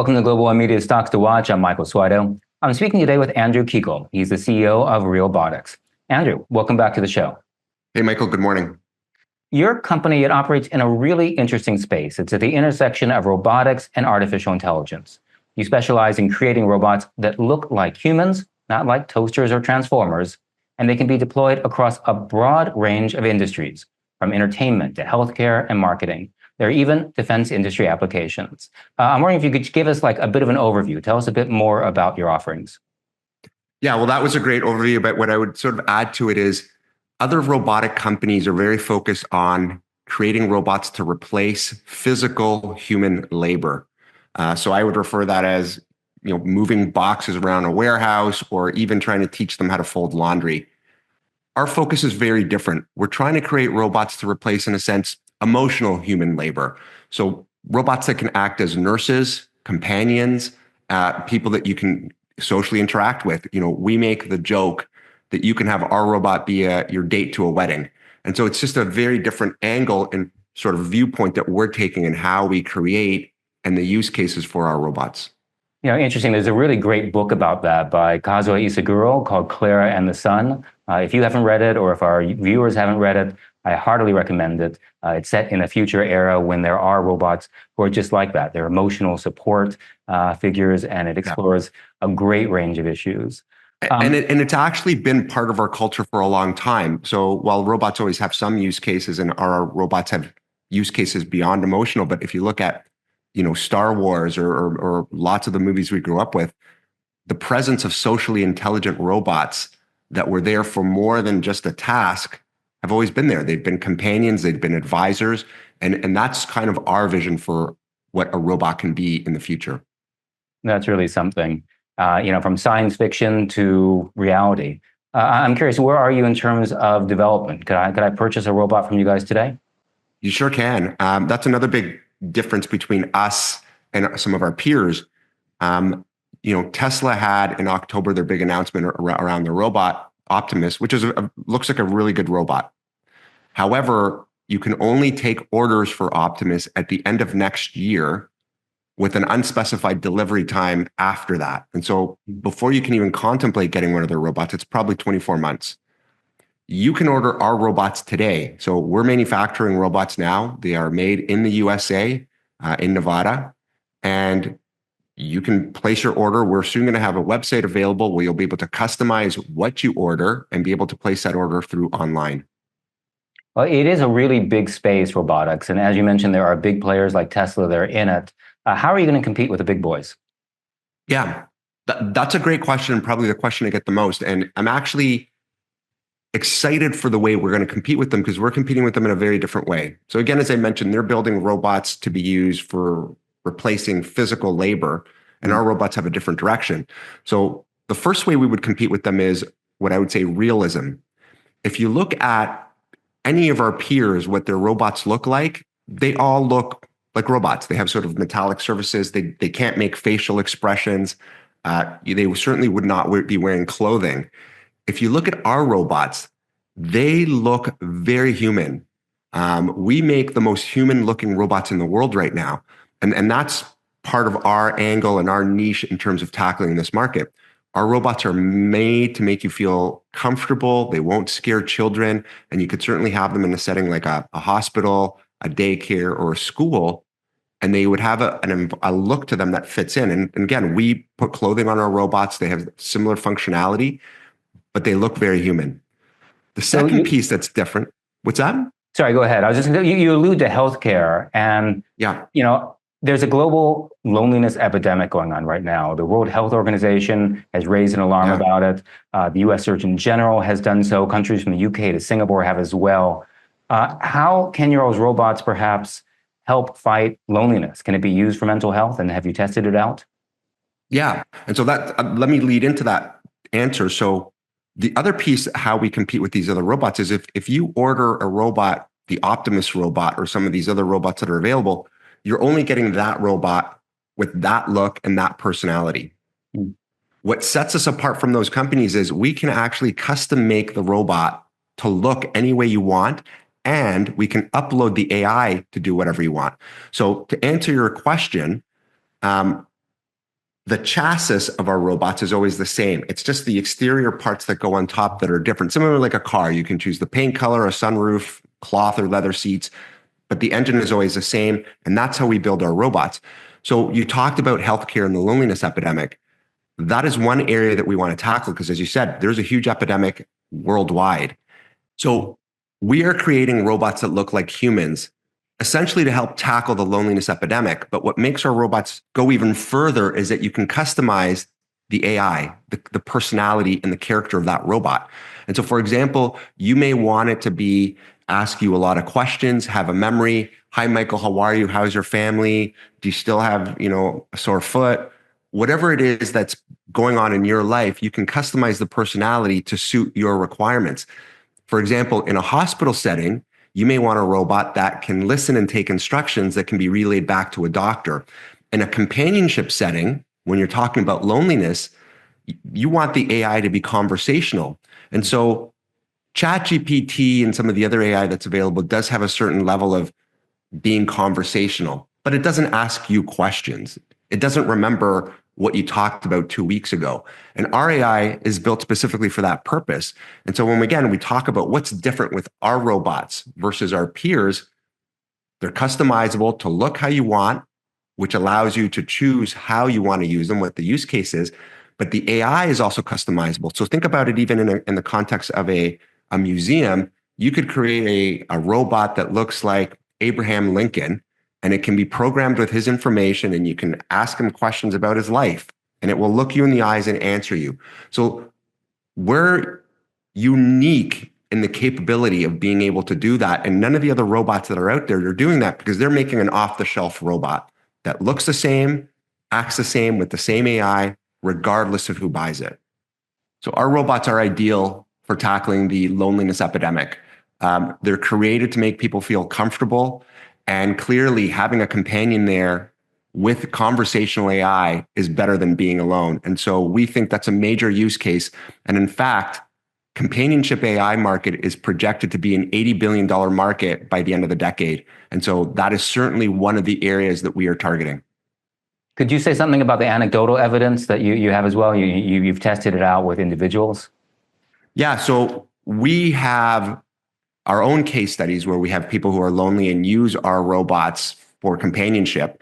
Welcome to Global One Media Stocks to Watch. I'm Michael Suido. I'm speaking today with Andrew Kiguel. He's the CEO of Realbotix. Andrew, welcome back to the show. Hey, Michael, good morning. Your company, it operates in a really interesting space. It's at the intersection of robotics and artificial intelligence. You specialize in creating robots that look like humans, not like toasters or transformers, and they can be deployed across a broad range of industries, from entertainment to healthcare and marketing. There are even defense industry applications. I'm wondering if you could give us like a bit of an overview. Tell us a bit more about your offerings. Yeah, well, that was a great overview, but what I would sort of add to it is other robotic companies are very focused on creating robots to replace physical human labor. So I would refer that as, moving boxes around a warehouse or even trying to teach them how to fold laundry. Our focus is very different. We're trying to create robots to replace, in a sense, emotional human labor. So robots that can act as nurses, companions, people that you can socially interact with. We make the joke that you can have our robot be your date to a wedding. And so it's just a very different angle and sort of viewpoint that we're taking in how we create and the use cases for our robots. Interesting. There's a really great book about that by Kazuo Ishiguro called Clara and the Sun. If you haven't read it, or if our viewers haven't read it, I heartily recommend it. It's set in a future era when there are robots who are just like that. They're emotional support figures, and it explores a great range of issues. And it's actually been part of our culture for a long time. So while robots always have some use cases, and our robots have use cases beyond emotional, but if you look at Star Wars or lots of the movies we grew up with, the presence of socially intelligent robots that were there for more than just a task have always been there. They've been companions, they've been advisors, and that's kind of our vision for what a robot can be in the future. That's really something. From science fiction to reality. I'm curious, where are you in terms of development? Could I purchase a robot from you guys today? You sure can. That's another big difference between us and some of our peers. Tesla had in October their big announcement around the robot Optimus, which looks like a really good robot. However, you can only take orders for Optimus at the end of next year with an unspecified delivery time after that. And so before you can even contemplate getting one of their robots, it's probably 24 months. You can order our robots today. So we're manufacturing robots now. They are made in the USA, in Nevada, and you can place your order. We're soon going to have a website available where you'll be able to customize what you order and be able to place that order through online. Well, it is a really big space, robotics. And as you mentioned, there are big players like Tesla that are in it. How are you going to compete with the big boys? Yeah, that's a great question, and probably the question I get the most. And I'm actually excited for the way we're going to compete with them, because we're competing with them in a very different way. So again, as I mentioned, they're building robots to be used for replacing physical labor, and our robots have a different direction. So the first way we would compete with them is what I would say realism. If you look at any of our peers, what their robots look like, they all look like robots. They have sort of metallic surfaces. They can't make facial expressions. They certainly would not be wearing clothing. If you look at our robots, they look very human. We make the most human-looking robots in the world right now. And that's part of our angle and our niche in terms of tackling this market. Our robots are made to make you feel comfortable. They won't scare children. And you could certainly have them in a setting like a hospital, a daycare, or a school, and they would have a look to them that fits in. And again, we put clothing on our robots. They have similar functionality, but they look very human. The second piece that's different, what's that? Sorry, go ahead. I was just you allude to healthcare, and there's a global loneliness epidemic going on right now. The World Health Organization has raised an alarm about it. The U.S. Surgeon General has done so. Countries from the UK to Singapore have as well. How can your robots perhaps help fight loneliness? Can it be used for mental health? And have you tested it out? Yeah. And so that let me lead into that answer. So the other piece, how we compete with these other robots, is if you order a robot, the Optimus robot, or some of these other robots that are available, you're only getting that robot with that look and that personality. What sets us apart from those companies is we can actually custom make the robot to look any way you want, and we can upload the AI to do whatever you want. So to answer your question, The chassis of our robots is always the same. It's just the exterior parts that go on top that are different. Similar like a car, you can choose the paint color, a sunroof, cloth or leather seats, but the engine is always the same. And that's how we build our robots. So you talked about healthcare and the loneliness epidemic. That is one area that we want to tackle because, as you said, there's a huge epidemic worldwide. So we are creating robots that look like humans, essentially to help tackle the loneliness epidemic. But what makes our robots go even further is that you can customize the AI, the personality and the character of that robot. And so, for example, you may want it to be ask you a lot of questions, have a memory. Hi, Michael, how are you? How's your family? Do you still have, a sore foot? Whatever it is that's going on in your life, you can customize the personality to suit your requirements. For example, in a hospital setting, you may want a robot that can listen and take instructions that can be relayed back to a doctor. In a companionship setting, when you're talking about loneliness, you want the AI to be conversational. And so ChatGPT and some of the other AI that's available does have a certain level of being conversational, but it doesn't ask you questions. It doesn't remember what you talked about 2 weeks ago. And our AI is built specifically for that purpose. And so when, again, we talk about what's different with our robots versus our peers, they're customizable to look how you want, which allows you to choose how you want to use them, what the use case is. But the AI is also customizable. So think about it even in the context of a museum. You could create a robot that looks like Abraham Lincoln, and it can be programmed with his information, and you can ask him questions about his life, and it will look you in the eyes and answer you. So we're unique in the capability of being able to do that. And none of the other robots that are out there are doing that because they're making an off-the-shelf robot that looks the same, acts the same with the same AI, regardless of who buys it. So our robots are ideal for tackling the loneliness epidemic. They're created to make people feel comfortable. And clearly, having a companion there with conversational AI is better than being alone. And so we think that's a major use case. And in fact, companionship AI market is projected to be an $80 billion market by the end of the decade. And so that is certainly one of the areas that we are targeting. Could you say something about the anecdotal evidence that you have as well? You've tested it out with individuals? Yeah, so we have our own case studies where we have people who are lonely and use our robots for companionship.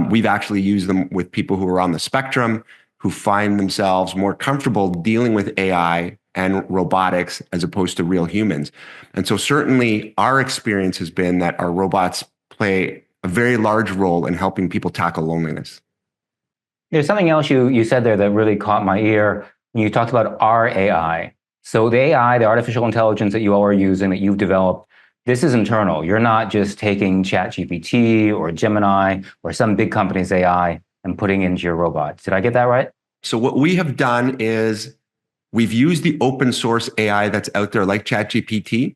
We've actually used them with people who are on the spectrum, who find themselves more comfortable dealing with AI and robotics as opposed to real humans. And so certainly our experience has been that our robots play a very large role in helping people tackle loneliness. There's something else you said there that really caught my ear. You talked about our AI. So the AI, the artificial intelligence that you all are using, that you've developed, this is internal. You're not just taking ChatGPT or Gemini or some big company's AI and putting into your robots. Did I get that right? So what we have done is we've used the open source AI that's out there like ChatGPT,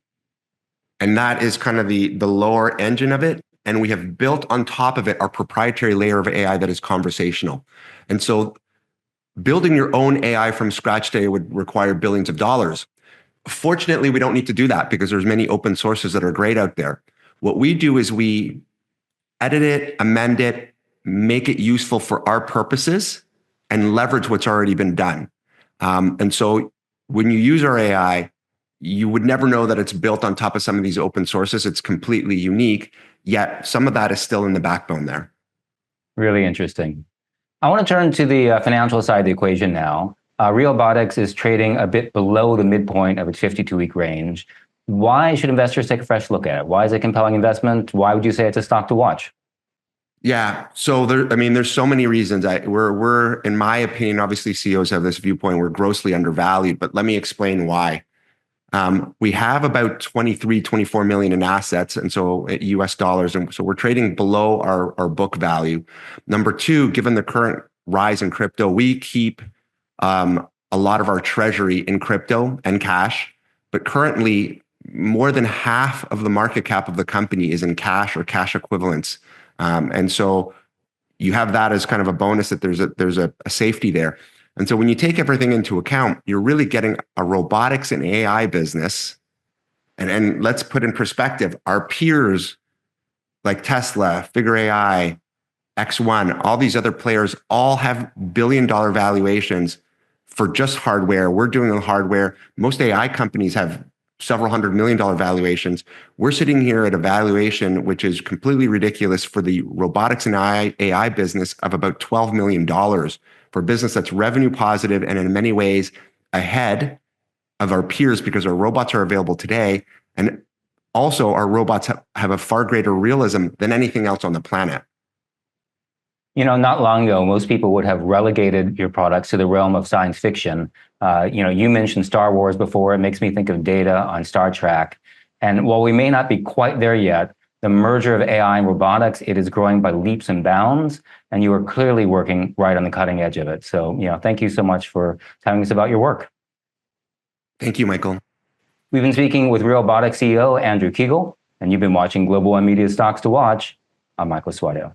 and that is kind of the lower engine of it. And we have built on top of it our proprietary layer of AI that is conversational. And so building your own AI from scratch today would require billions of dollars. Fortunately, we don't need to do that because there's many open sources that are great out there. What we do is we edit it, amend it, make it useful for our purposes, and leverage what's already been done. And so when you use our AI, you would never know that it's built on top of some of these open sources. It's completely unique, yet some of that is still in the backbone there. Really interesting. I want to turn to the financial side of the equation now. Realbotix is trading a bit below the midpoint of its 52-week range. Why should investors take a fresh look at it? Why is it a compelling investment? Why would you say it's a stock to watch? Yeah, so there's so many reasons. We're, in my opinion, obviously CEOs have this viewpoint, we're grossly undervalued, but let me explain why. We have about 24 million in assets, and so US dollars, and so we're trading below our book value. Number two, given the current rise in crypto, we keep a lot of our treasury in crypto and cash, but currently more than half of the market cap of the company is in cash or cash equivalents. And so you have that as kind of a bonus that there's a safety there. And so when you take everything into account, you're really getting a robotics and AI business. And let's put in perspective, our peers like Tesla, Figure AI, X1, all these other players all have billion-dollar valuations for just hardware. We're doing the hardware. Most AI companies have several $100 million valuations. We're sitting here at a valuation which is completely ridiculous for the robotics and AI business of about $12 million for a business that's revenue positive and in many ways ahead of our peers because our robots are available today. And also our robots have a far greater realism than anything else on the planet. You know, not long ago, most people would have relegated your products to the realm of science fiction. You mentioned Star Wars before. It makes me think of Data on Star Trek. And while we may not be quite there yet, the merger of AI and robotics, it is growing by leaps and bounds. And you are clearly working right on the cutting edge of it. So, thank you so much for telling us about your work. Thank you, Michael. We've been speaking with Realbotix CEO Andrew Kiguel, and you've been watching Global One Media Stocks to Watch. I'm Michael Suarez.